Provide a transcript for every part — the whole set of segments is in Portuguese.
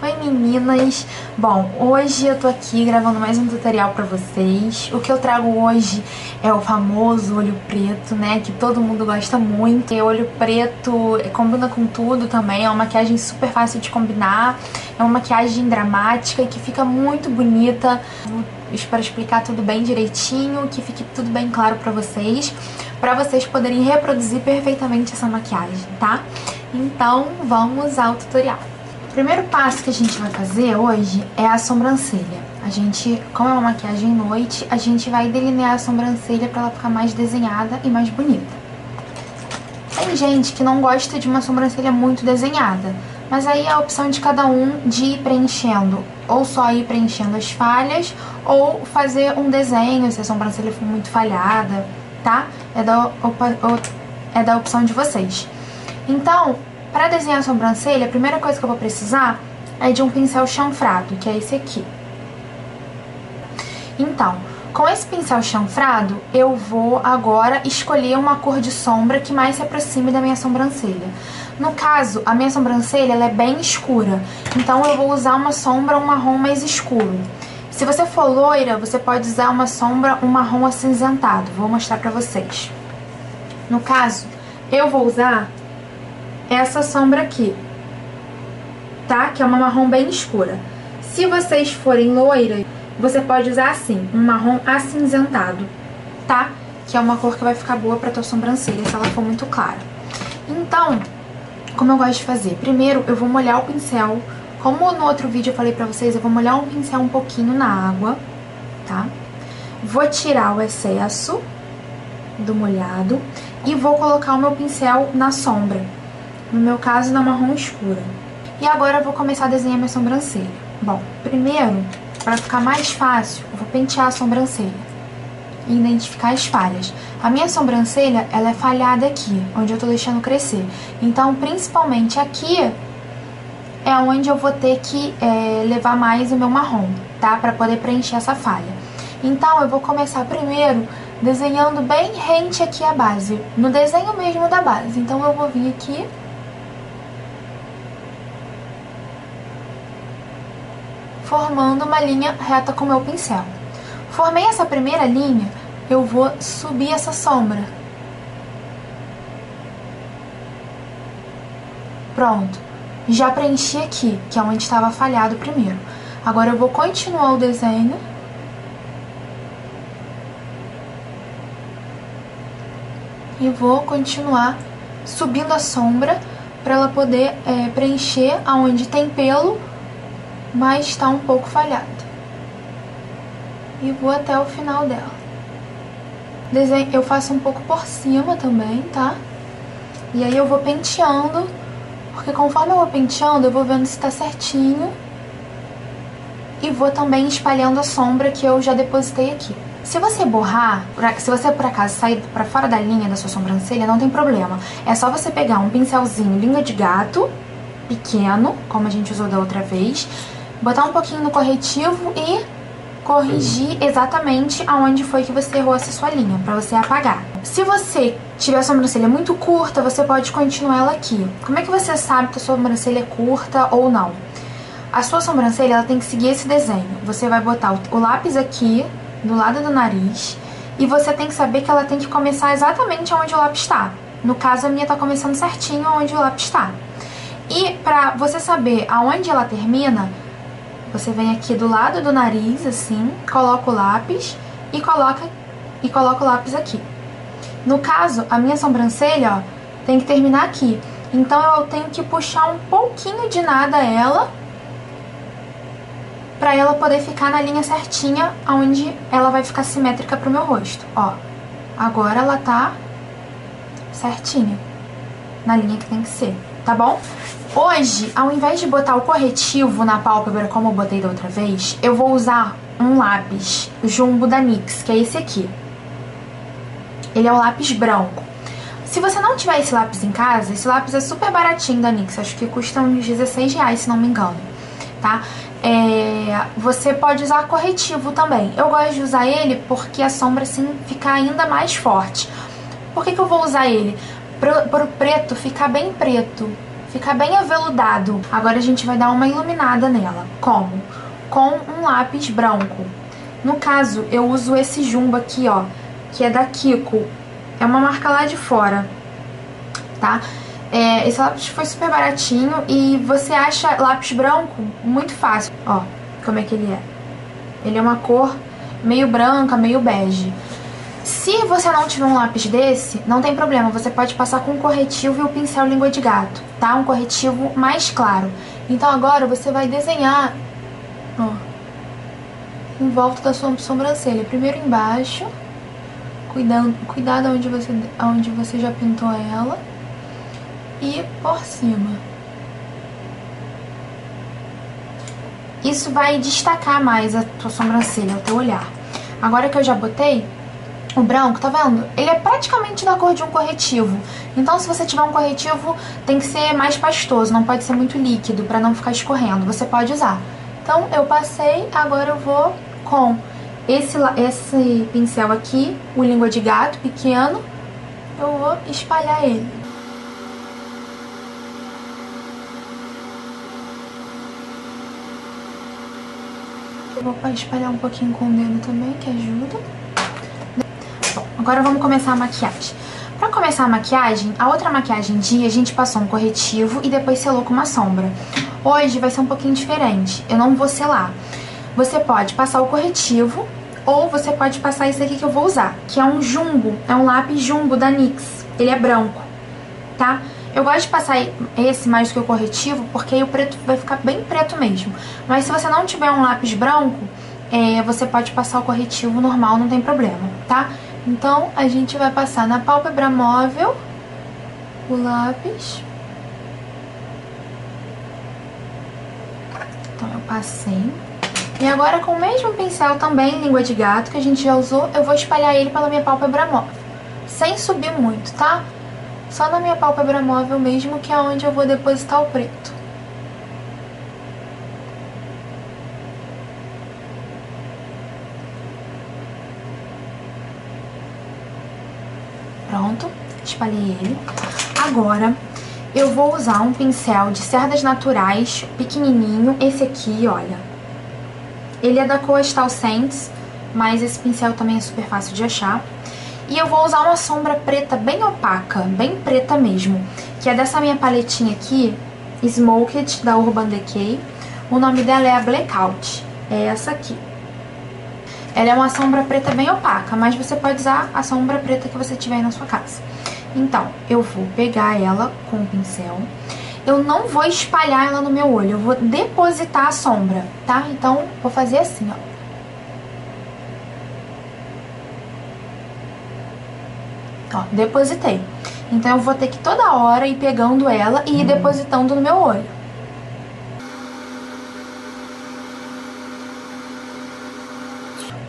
Oi meninas! Bom, hoje eu tô aqui gravando mais um tutorial pra vocês. O que eu trago hoje é o famoso olho preto, né? Que todo mundo gosta muito. E o olho preto combina com tudo também, é uma maquiagem super fácil de combinar. É uma maquiagem dramática e que fica muito bonita. Espero explicar tudo bem direitinho, que fique tudo bem claro pra vocês poderem reproduzir perfeitamente essa maquiagem, tá? Então, vamos ao tutorial. O primeiro passo que a gente vai fazer hoje é a sobrancelha. A gente, como é uma maquiagem noite, a gente vai delinear a sobrancelha pra ela ficar mais desenhada e mais bonita. Tem gente que não gosta de uma sobrancelha muito desenhada, mas aí é a opção de cada um de ir preenchendo, ou só ir preenchendo as falhas, ou fazer um desenho se a sobrancelha for muito falhada, tá? É da opção de vocês. Então, para desenhar a sobrancelha, a primeira coisa que eu vou precisar é de um pincel chanfrado, que é esse aqui. Então, com esse pincel chanfrado, eu vou agora escolher uma cor de sombra que mais se aproxime da minha sobrancelha. No caso, a minha sobrancelha ela é bem escura, então eu vou usar uma sombra, um marrom mais escuro. Se você for loira, você pode usar uma sombra, um marrom acinzentado. Vou mostrar pra vocês. No caso, eu vou usar essa sombra aqui, tá? Que é uma marrom bem escura. Se vocês forem loiras, você pode usar assim, um marrom acinzentado, tá? Que é uma cor que vai ficar boa pra tua sobrancelha, se ela for muito clara. Então, como eu gosto de fazer? Primeiro, eu vou molhar o pincel. Como no outro vídeo eu falei pra vocês, eu vou molhar o pincel um pouquinho na água, tá? Vou tirar o excesso do molhado e vou colocar o meu pincel na sombra. No meu caso, na marrom escura. E agora eu vou começar a desenhar minha sobrancelha. Bom, primeiro, para ficar mais fácil, eu vou pentear a sobrancelha e identificar as falhas. A minha sobrancelha, ela é falhada aqui, onde eu tô deixando crescer. Então, principalmente aqui, é onde eu vou ter que levar mais o meu marrom, tá? Pra poder preencher essa falha. Então, eu vou começar primeiro desenhando bem rente aqui a base, no desenho mesmo da base. Então, eu vou vir aqui formando uma linha reta com o meu pincel. Formei essa primeira linha, eu vou subir essa sombra. Pronto. Já preenchi aqui, que é onde estava falhado primeiro. Agora eu vou continuar o desenho. E vou continuar subindo a sombra para ela poder preencher aonde tem pelo, mas está um pouco falhado. E vou até o final dela. Eu faço um pouco por cima também, tá? E aí eu vou penteando, porque conforme eu vou penteando, eu vou vendo se tá certinho. E vou também espalhando a sombra que eu já depositei aqui. Se você borrar, se você por acaso sair pra fora da linha da sua sobrancelha, não tem problema. É só você pegar um pincelzinho língua de gato, pequeno, como a gente usou da outra vez, botar um pouquinho no corretivo e corrigir exatamente aonde foi que você errou essa sua linha, pra você apagar. Se você tiver a sobrancelha muito curta, você pode continuar ela aqui. Como é que você sabe que a sobrancelha é curta ou não? A sua sobrancelha ela tem que seguir esse desenho. Você vai botar o lápis aqui, do lado do nariz, e você tem que saber que ela tem que começar exatamente onde o lápis está. No caso, a minha tá começando certinho onde o lápis está. E pra você saber aonde ela termina, você vem aqui do lado do nariz, assim, coloca o lápis e coloca o lápis aqui. No caso, a minha sobrancelha, ó, tem que terminar aqui. Então, eu tenho que puxar um pouquinho de nada ela, pra ela poder ficar na linha certinha, onde ela vai ficar simétrica pro meu rosto. Ó, agora ela tá certinha, na linha que tem que ser, tá bom? Hoje, ao invés de botar o corretivo na pálpebra, como eu botei da outra vez, eu vou usar um lápis Jumbo da NYX, que é esse aqui. Ele é um lápis branco. Se você não tiver esse lápis em casa, esse lápis é super baratinho da NYX, acho que custa uns R$16, se não me engano, tá? Você pode usar corretivo também. Eu gosto de usar ele porque a sombra assim fica ainda mais forte. Por que eu vou usar ele? Pro preto ficar bem preto. Fica bem aveludado. Agora a gente vai dar uma iluminada nela. Como? Com um lápis branco. No caso, eu uso esse Jumbo aqui, ó, que é da Kiko. É uma marca lá de fora, tá? Esse lápis foi super baratinho e você acha lápis branco muito fácil. Ó, como é que ele é. Ele é uma cor meio branca, meio bege. Se você não tiver um lápis desse, não tem problema, você pode passar com o corretivo e o pincel língua de gato, tá? Um corretivo mais claro. Então agora você vai desenhar, ó, em volta da sua sobrancelha. Primeiro embaixo, cuidado onde você já pintou ela, e por cima. Isso vai destacar mais a tua sobrancelha, o teu olhar. Agora que eu já botei o branco, tá vendo? Ele é praticamente da cor de um corretivo. Então, se você tiver um corretivo, tem que ser mais pastoso, não pode ser muito líquido, pra não ficar escorrendo. Você pode usar. Então, eu passei, agora eu vou com esse pincel aqui, o língua de gato pequeno, eu vou espalhar ele. Eu vou espalhar um pouquinho com o dedo também, que ajuda. Bom, agora vamos começar a maquiagem. Pra começar a maquiagem, a outra maquiagem dia a gente passou um corretivo e depois selou com uma sombra. Hoje vai ser um pouquinho diferente, eu não vou selar. Você pode passar o corretivo ou você pode passar esse aqui que eu vou usar, que é um Jumbo, é um lápis Jumbo da NYX. Ele é branco, tá? Eu gosto de passar esse mais do que o corretivo, porque aí o preto vai ficar bem preto mesmo. Mas se você não tiver um lápis branco, você pode passar o corretivo normal, não tem problema, tá? Então, a gente vai passar na pálpebra móvel o lápis. Então, eu passei. E agora, com o mesmo pincel também, língua de gato, que a gente já usou, eu vou espalhar ele pela minha pálpebra móvel. Sem subir muito, tá? Só na minha pálpebra móvel mesmo, que é onde eu vou depositar o preto. Pronto, espalhei ele. Agora, eu vou usar um pincel de cerdas naturais, pequenininho. Esse aqui, olha. Ele é da Coastal Scents, mas esse pincel também é super fácil de achar. E eu vou usar uma sombra preta bem opaca, bem preta mesmo, que é dessa minha paletinha aqui, Smoked, da Urban Decay. O nome dela é a Blackout, é essa aqui. Ela é uma sombra preta bem opaca, mas você pode usar a sombra preta que você tiver aí na sua casa. Então, eu vou pegar ela com o pincel. Eu não vou espalhar ela no meu olho, eu vou depositar a sombra, tá? Então, vou fazer assim, ó. Ó, depositei. Então eu vou ter que toda hora ir pegando ela e ir depositando no meu olho.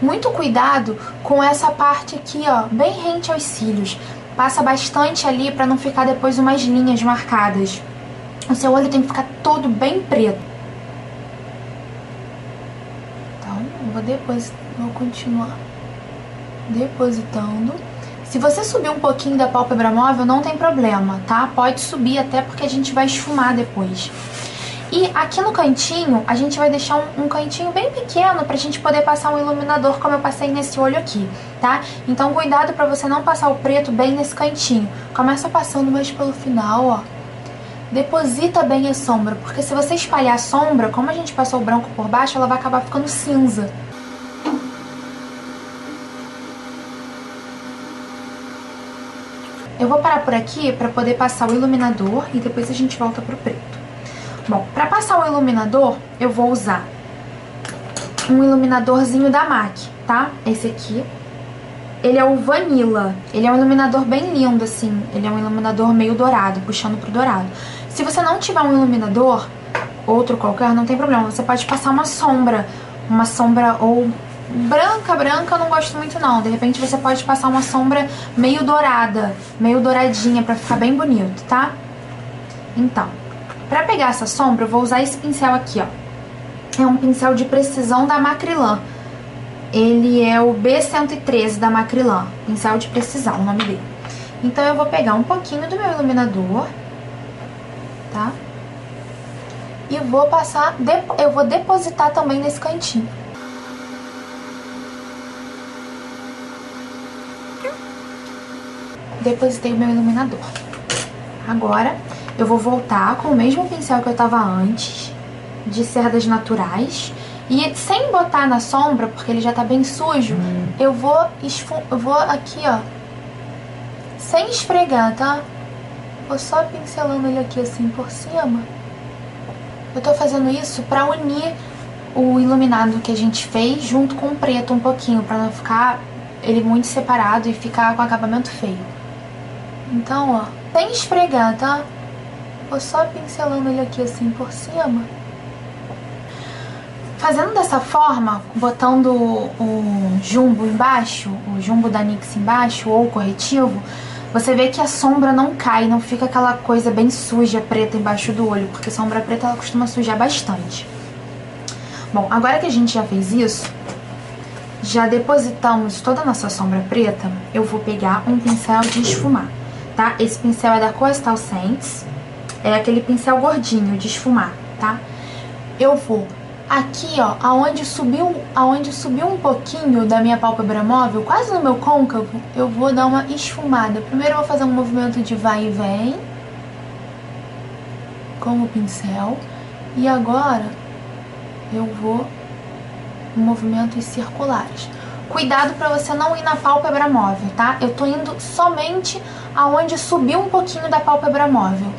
Muito cuidado com essa parte aqui, ó, bem rente aos cílios. Passa bastante ali pra não ficar depois umas linhas marcadas. O seu olho tem que ficar todo bem preto. Então, vou continuar depositando. Se você subir um pouquinho da pálpebra móvel, não tem problema, tá? Pode subir até porque a gente vai esfumar depois. E aqui no cantinho, a gente vai deixar um cantinho bem pequeno pra gente poder passar um iluminador, como eu passei nesse olho aqui, tá? Então cuidado pra você não passar o preto bem nesse cantinho. Começa passando mais pelo final, ó. Deposita bem a sombra, porque se você espalhar a sombra, como a gente passou o branco por baixo, ela vai acabar ficando cinza. Eu vou parar por aqui pra poder passar o iluminador e depois a gente volta pro preto. Bom, pra passar o iluminador, eu vou usar um iluminadorzinho da MAC, tá? Esse aqui. Ele é o Vanilla. Ele é um iluminador bem lindo, assim. Ele é um iluminador meio dourado, puxando pro dourado. Se você não tiver um iluminador, outro qualquer, não tem problema. Você pode passar uma sombra ou branca eu não gosto muito não. De repente você pode passar uma sombra meio dourada, meio douradinha, pra ficar bem bonito, tá? Então, pra pegar essa sombra, eu vou usar esse pincel aqui, ó. É um pincel de precisão da Macrylan. Ele é o B113 da Macrylan. Pincel de precisão, o nome dele. Então eu vou pegar um pouquinho do meu iluminador. tá? E vou passar, eu vou depositar também nesse cantinho. Depositei o meu iluminador. Agora eu vou voltar com o mesmo pincel que eu tava antes, de cerdas naturais. E sem botar na sombra, porque ele já tá bem sujo, eu vou aqui, ó, sem esfregar, tá? Vou só pincelando ele aqui assim por cima. Eu tô fazendo isso pra unir o iluminado que a gente fez junto com o preto um pouquinho, pra não ficar ele muito separado e ficar com acabamento feio. Então, ó, sem esfregar, tá? Vou só pincelando ele aqui assim por cima. Fazendo dessa forma, botando o jumbo embaixo, o jumbo da NYX embaixo ou o corretivo, você vê que a sombra não cai, não fica aquela coisa bem suja, preta embaixo do olho, porque sombra preta ela costuma sujar bastante. Bom, agora que a gente já fez isso, já depositamos toda a nossa sombra preta, eu vou pegar um pincel de esfumar, tá? Esse pincel é da Coastal Scents, é aquele pincel gordinho de esfumar, tá? Eu vou aqui, ó, aonde subiu um pouquinho da minha pálpebra móvel, quase no meu côncavo, eu vou dar uma esfumada. Primeiro eu vou fazer um movimento de vai e vem com o pincel. E agora eu vou em movimentos circulares. Cuidado pra você não ir na pálpebra móvel, tá? Eu tô indo somente aonde subiu um pouquinho da pálpebra móvel.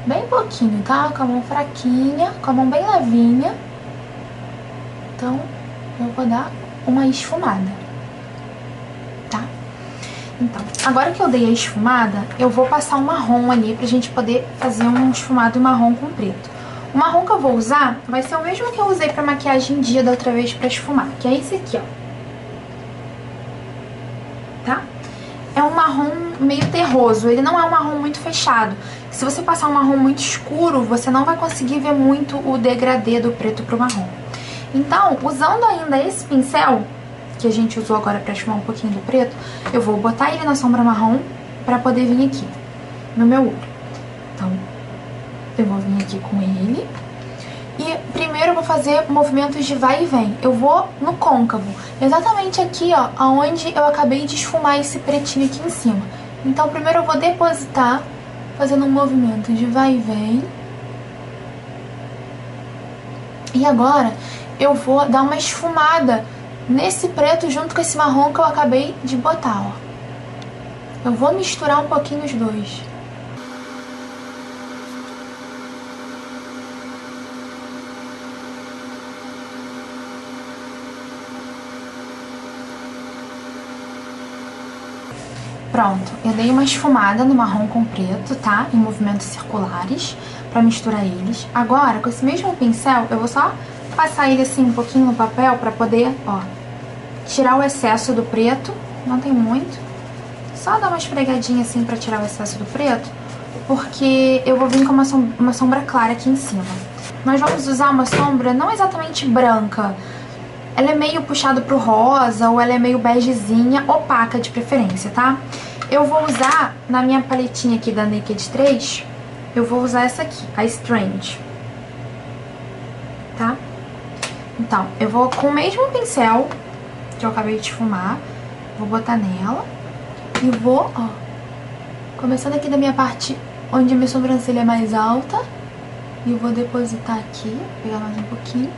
Bem pouquinho, tá? Com a mão fraquinha, com a mão bem levinha. Então, eu vou dar uma esfumada, tá? Então, agora que eu dei a esfumada, eu vou passar um marrom ali pra gente poder fazer um esfumado marrom com preto. O marrom que eu vou usar vai ser o mesmo que eu usei pra maquiagem dia da outra vez pra esfumar, que é esse aqui, ó. Tá? É um marrom meio terroso, ele não é um marrom muito fechado. Se você passar um marrom muito escuro, você não vai conseguir ver muito o degradê do preto pro marrom. Então, usando ainda esse pincel, que a gente usou agora pra esfumar um pouquinho do preto, eu vou botar ele na sombra marrom pra poder vir aqui, no meu olho. Então, eu vou vir aqui com ele. E primeiro eu vou fazer movimentos de vai e vem. Eu vou no côncavo, exatamente aqui, ó, onde eu acabei de esfumar esse pretinho aqui em cima. Então primeiro eu vou depositar, fazendo um movimento de vai e vem. E agora eu vou dar uma esfumada nesse preto junto com esse marrom que eu acabei de botar, ó. Eu vou misturar um pouquinho os dois. Pronto, eu dei uma esfumada no marrom com preto, tá? Em movimentos circulares, pra misturar eles. Agora, com esse mesmo pincel, eu vou só passar ele assim um pouquinho no papel pra poder, ó, tirar o excesso do preto. Não tem muito. Só dar uma esfregadinha assim pra tirar o excesso do preto, porque eu vou vir com uma sombra clara aqui em cima. Nós vamos usar uma sombra não exatamente branca. Ela é meio puxada pro rosa, ou ela é meio begezinha, opaca de preferência, tá? Eu vou usar, na minha paletinha aqui da Naked 3, eu vou usar essa aqui, a Strange. Tá? Então, eu vou com o mesmo pincel que eu acabei de esfumar, vou botar nela e vou, ó, começando aqui da minha parte onde a minha sobrancelha é mais alta, e eu vou depositar aqui, pegar mais um pouquinho.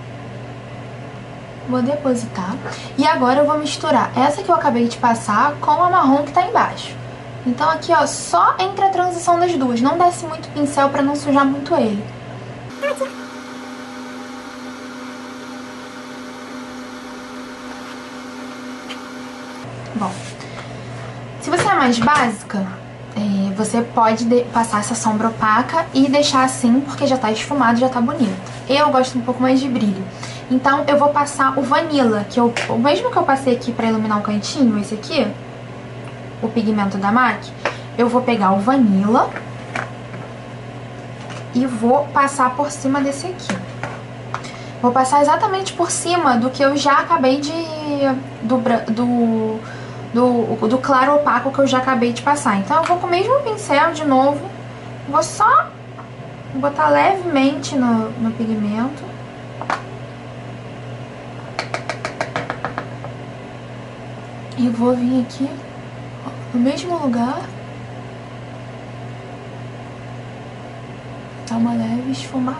Vou depositar. E agora eu vou misturar essa que eu acabei de passar com a marrom que tá embaixo. Então aqui, ó, só entre a transição das duas. Não desce muito o pincel pra não sujar muito ele. Bom, se você é mais básica, você pode passar essa sombra opaca e deixar assim, porque já tá esfumado, já tá bonito. Eu gosto um pouco mais de brilho. Então eu vou passar o Vanilla, que o mesmo que eu passei aqui pra iluminar o cantinho, esse aqui, o pigmento da MAC, eu vou pegar o Vanilla e vou passar por cima desse aqui. Vou passar exatamente por cima do que eu já acabei de... do claro opaco que eu já acabei de passar. Então eu vou com o mesmo pincel de novo, vou só Vou botar levemente no pigmento. E vou vir aqui, ó, no mesmo lugar. Dar uma leve esfumada.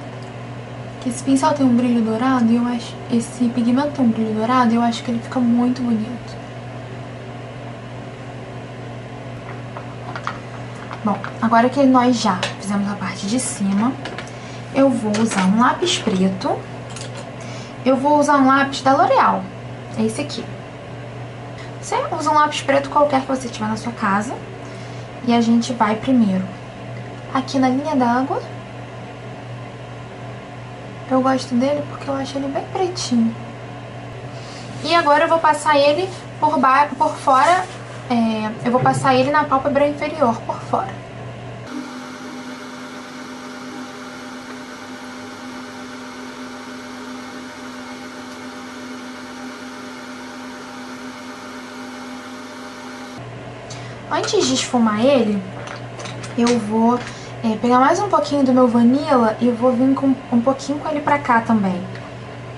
Que esse pincel tem um brilho dourado e eu acho... Esse pigmento tem um brilho dourado e eu acho que ele fica muito bonito. Bom, agora que nós já fizemos a parte de cima, eu vou usar um lápis preto. Eu vou usar um lápis da L'Oréal. É esse aqui. Você usa um lápis preto qualquer que você tiver na sua casa. E a gente vai primeiro aqui na linha d'água. Eu gosto dele porque eu acho ele bem pretinho. E agora eu vou passar ele por fora. Eu vou passar ele na pálpebra inferior, por fora. Antes de esfumar ele, eu vou pegar mais um pouquinho do meu Vanilla e vou vir com um pouquinho com ele pra cá também,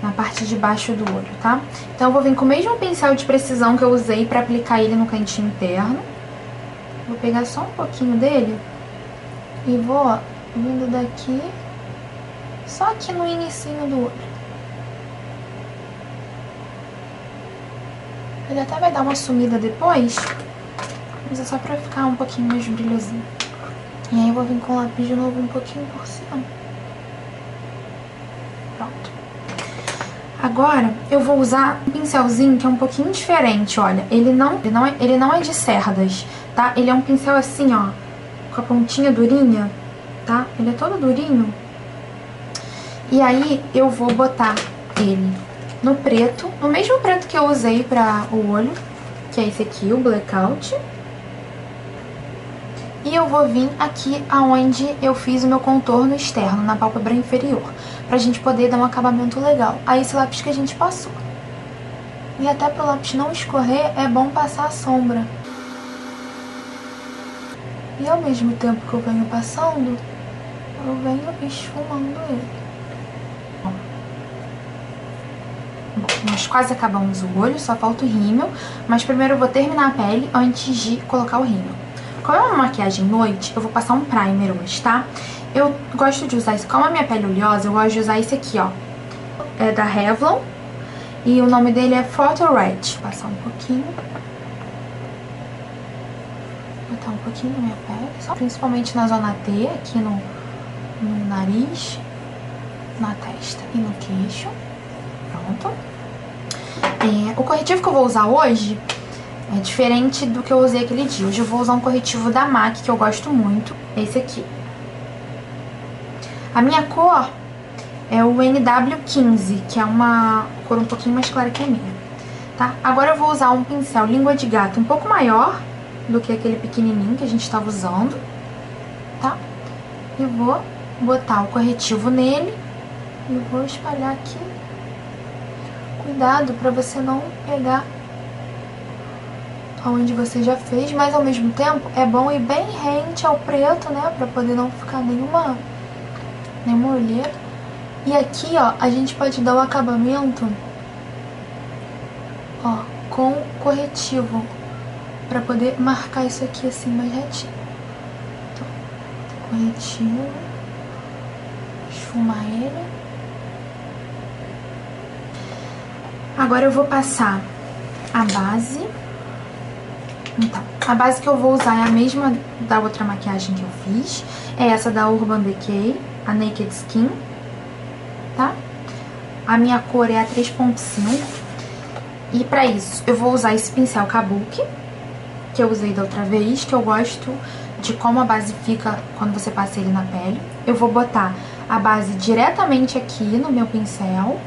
na parte de baixo do olho, tá? Então eu vou vir com o mesmo pincel de precisão que eu usei pra aplicar ele no cantinho interno. Vou pegar só um pouquinho dele e vou, ó, vindo daqui, só aqui no inicinho do olho. Ele até vai dar uma sumida depois, mas é só pra ficar um pouquinho mais brilhosinho. E aí eu vou vir com o lápis de novo um pouquinho por cima. Pronto. Agora eu vou usar um pincelzinho que é um pouquinho diferente, olha. Ele não é de cerdas, tá? Ele é um pincel assim, ó, com a pontinha durinha, tá? Ele é todo durinho. E aí eu vou botar ele no preto, no mesmo preto que eu usei pra o olho, que é esse aqui, o Blackout. E eu vou vir aqui aonde eu fiz o meu contorno externo, na pálpebra inferior, pra gente poder dar um acabamento legal a esse lápis que a gente passou. E até pro lápis não escorrer, é bom passar a sombra. E ao mesmo tempo que eu venho passando, eu venho esfumando ele. Bom, nós quase acabamos o olho, só falta o rímel, mas primeiro eu vou terminar a pele antes de colocar o rímel. Como é uma maquiagem noite, eu vou passar um primer hoje, tá? Eu gosto de usar esse, como a minha pele é oleosa, eu gosto de usar esse aqui, ó. É da Revlon e o nome dele é Photo Red. Vou passar um pouquinho. Botar um pouquinho na minha pele, só principalmente na zona T, aqui no nariz, na testa e no queixo. Pronto. O corretivo que eu vou usar hoje é diferente do que eu usei aquele dia. Hoje eu vou usar um corretivo da MAC, que eu gosto muito. Esse aqui. A minha cor é o NW15, que é uma cor um pouquinho mais clara que a minha, tá? Agora eu vou usar um pincel língua de gato um pouco maior do que aquele pequenininho que a gente estava usando, tá? E vou botar o corretivo nele e vou espalhar aqui. Cuidado pra você não pegar onde você já fez, mas ao mesmo tempo é bom ir bem rente ao preto, né? Pra poder não ficar nenhuma olheira. E aqui, ó, a gente pode dar o acabamento, ó, com corretivo, pra poder marcar isso aqui assim mais retinho. Então, corretivo, esfumar ele. Agora eu vou passar a base. Então, a base que eu vou usar é a mesma da outra maquiagem que eu fiz. É essa da Urban Decay, a Naked Skin, tá? A minha cor é a 3.5. E pra isso, eu vou usar esse pincel Kabuki, que eu usei da outra vez, que eu gosto de como a base fica quando você passa ele na pele. Eu vou botar a base diretamente aqui no meu pincel.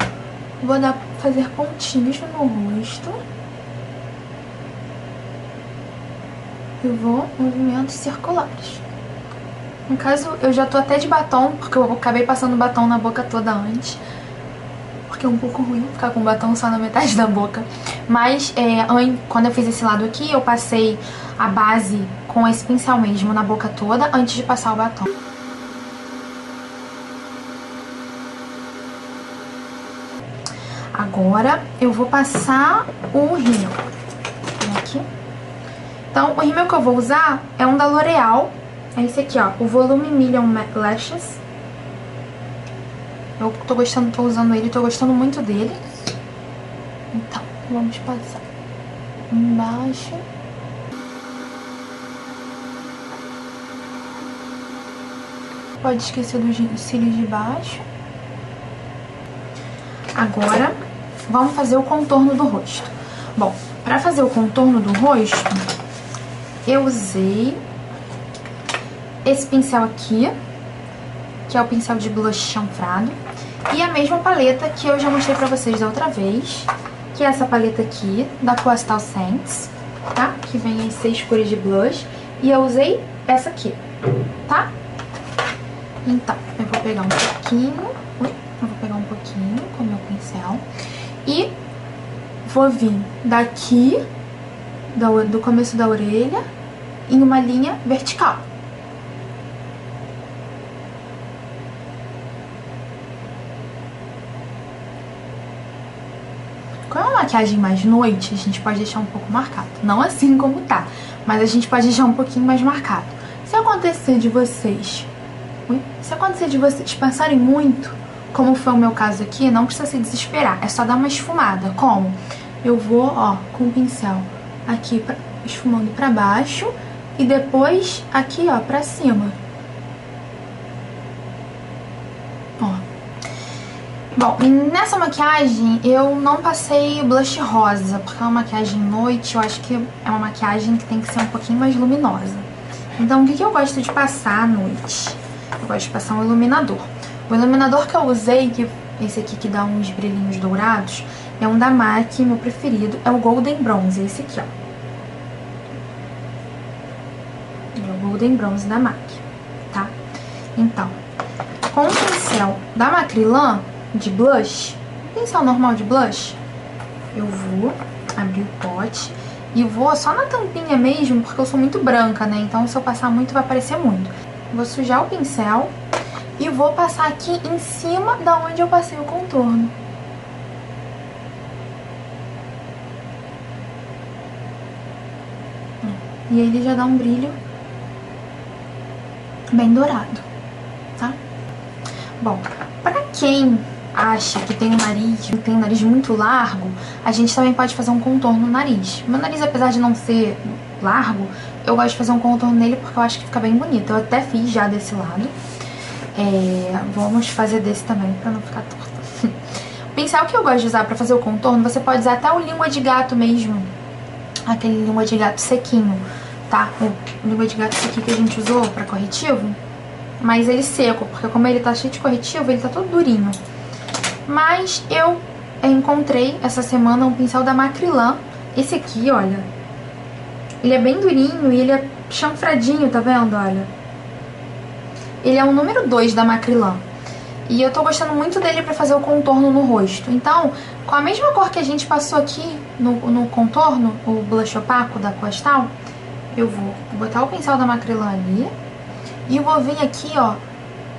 Vou fazer pontinhos no meu rosto. Eu vou movimentos circulares. No caso, eu já tô até de batom, porque eu acabei passando batom na boca toda antes. Porque é um pouco ruim ficar com batom só na metade da boca. Mas, quando eu fiz esse lado aqui, eu passei a base com esse pincel mesmo na boca toda, antes de passar o batom. agora eu vou passar o rímel. Aqui. Então, o rímel que eu vou usar é um da L'Oreal. É esse aqui, ó, o Volume Million Lashes. Eu tô gostando, tô usando ele, tô gostando muito dele. Então, vamos passar embaixo. Pode esquecer dos cílios de baixo. Agora, vamos fazer o contorno do rosto. Bom, pra fazer o contorno do rosto, eu usei esse pincel aqui, que é o pincel de blush chanfrado, e a mesma paleta que eu já mostrei pra vocês da outra vez, que é essa paleta aqui, da Coastal Scents, tá? Que vem em 6 cores de blush, e eu usei essa aqui, tá? Então, eu vou pegar um pouquinho com o meu pincel e vou vir daqui, do começo da orelha, em uma linha vertical. Como é uma maquiagem mais noite, a gente pode deixar um pouco marcado. Não assim como tá, mas a gente pode deixar um pouquinho mais marcado. Se acontecer de vocês pensarem muito, como foi o meu caso aqui, não precisa se desesperar, é só dar uma esfumada. Como? Eu vou, ó, com o pincel aqui esfumando pra baixo e depois aqui, ó, pra cima. Ó. Bom, e nessa maquiagem eu não passei blush rosa, porque é uma maquiagem noite, eu acho que é uma maquiagem que tem que ser um pouquinho mais luminosa. Então, o que eu gosto de passar à noite? Eu gosto de passar um iluminador. O iluminador que eu usei, que esse aqui que dá uns brilhinhos dourados, é um da MAC, meu preferido, é o Golden Bronze, esse aqui, ó. É o Golden Bronze da MAC, tá? Então, com o pincel da Macrylan de blush, pincel normal de blush, eu vou abrir o pote e vou só na tampinha mesmo, porque eu sou muito branca, né? Então, se eu passar muito, vai aparecer muito. Vou sujar o pincel e vou passar aqui em cima da onde eu passei o contorno. E aí ele já dá um brilho bem dourado, tá? Bom, pra quem acha que tem um nariz muito largo, a gente também pode fazer um contorno no nariz. Meu nariz, apesar de não ser largo, eu gosto de fazer um contorno nele porque eu acho que fica bem bonito. Eu até fiz já desse lado. Vamos fazer desse também pra não ficar torto. O pincel que eu gosto de usar pra fazer o contorno, você pode usar até o língua de gato mesmo. Aquele língua de gato sequinho, tá? O língua de gato aqui que a gente usou pra corretivo. Mas ele seco, porque como ele tá cheio de corretivo, ele tá todo durinho. Mas eu encontrei essa semana um pincel da Macrylan. Esse aqui, olha, ele é bem durinho e ele é chanfradinho, tá vendo? Olha. Ele é o número 2 da Macrylan. E eu tô gostando muito dele pra fazer o contorno no rosto. Então, com a mesma cor que a gente passou aqui no contorno, o blush opaco da Coastal, eu vou botar o pincel da Macrylan ali. E eu vou vir aqui, ó,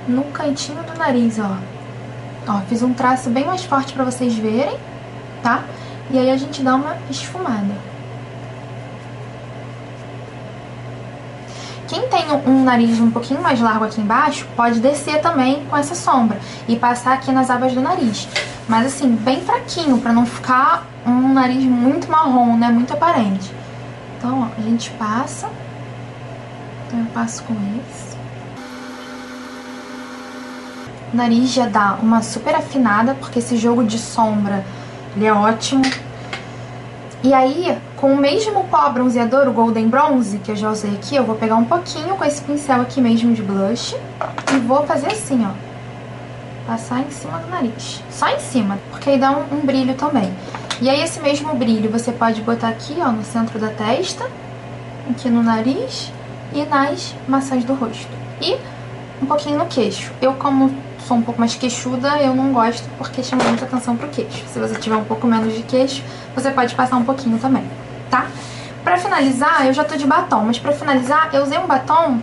no cantinho do nariz, ó. Ó, fiz um traço bem mais forte pra vocês verem, tá? E aí a gente dá uma esfumada. Quem tem um nariz um pouquinho mais largo aqui embaixo, pode descer também com essa sombra e passar aqui nas abas do nariz. Mas assim, bem fraquinho, pra não ficar um nariz muito marrom, né? Muito aparente. Então, ó, a gente passa. Então eu passo com esse. O nariz já dá uma super afinada, porque esse jogo de sombra, ele é ótimo. E aí, com o mesmo pó bronzeador, o Golden Bronze, que eu já usei aqui, eu vou pegar um pouquinho com esse pincel aqui mesmo de blush e vou fazer assim, ó. Passar em cima do nariz. Só em cima, porque aí dá um brilho também. E aí, esse mesmo brilho você pode botar aqui, ó, no centro da testa, aqui no nariz e nas maçãs do rosto. E um pouquinho no queixo. Eu, como sou um pouco mais queixuda, eu não gosto porque chama muita atenção pro queixo. Se você tiver um pouco menos de queixo, você pode passar um pouquinho também, tá? Pra finalizar, eu já tô de batom, mas pra finalizar, eu usei um batom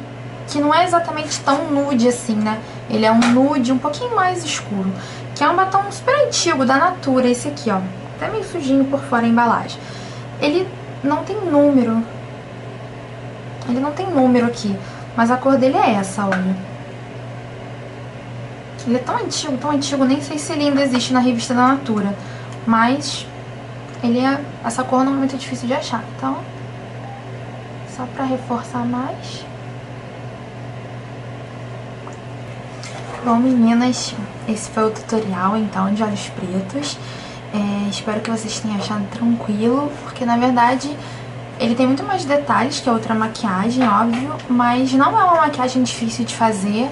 que não é exatamente tão nude assim, né? Ele é um nude um pouquinho mais escuro, que é um batom super antigo, da Natura, esse aqui, ó. Até meio sujinho por fora a embalagem. Ele não tem número. Ele não tem número aqui, mas a cor dele é essa, olha. Ele é tão antigo, nem sei se ele ainda existe na revista da Natura. Mas essa cor não é muito difícil de achar, então só pra reforçar mais. Bom, meninas, esse foi o tutorial, então, de olhos pretos. Espero que vocês tenham achado tranquilo, porque, na verdade, ele tem muito mais detalhes que a outra maquiagem, óbvio, mas não é uma maquiagem difícil de fazer.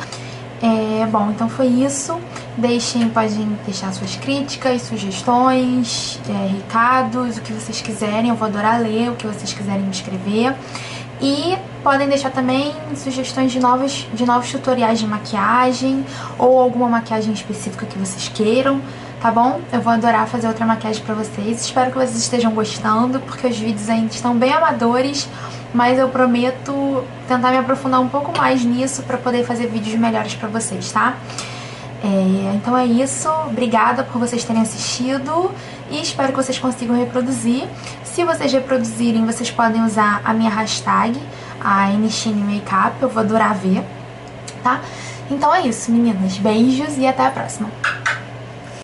Bom, então foi isso. Podem deixar suas críticas, sugestões, recados, o que vocês quiserem. Eu vou adorar ler o que vocês quiserem me escrever. E podem deixar também sugestões de novos tutoriais de maquiagem ou alguma maquiagem específica que vocês queiram, tá bom? Eu vou adorar fazer outra maquiagem pra vocês. Espero que vocês estejam gostando, porque os vídeos ainda estão bem amadores, mas eu prometo tentar me aprofundar um pouco mais nisso pra poder fazer vídeos melhores pra vocês, tá? Então é isso, obrigada por vocês terem assistido e espero que vocês consigam reproduzir. Se vocês reproduzirem, vocês podem usar a minha hashtag, a NShineMakeup, eu vou adorar ver, tá? Então é isso, meninas, beijos e até a próxima!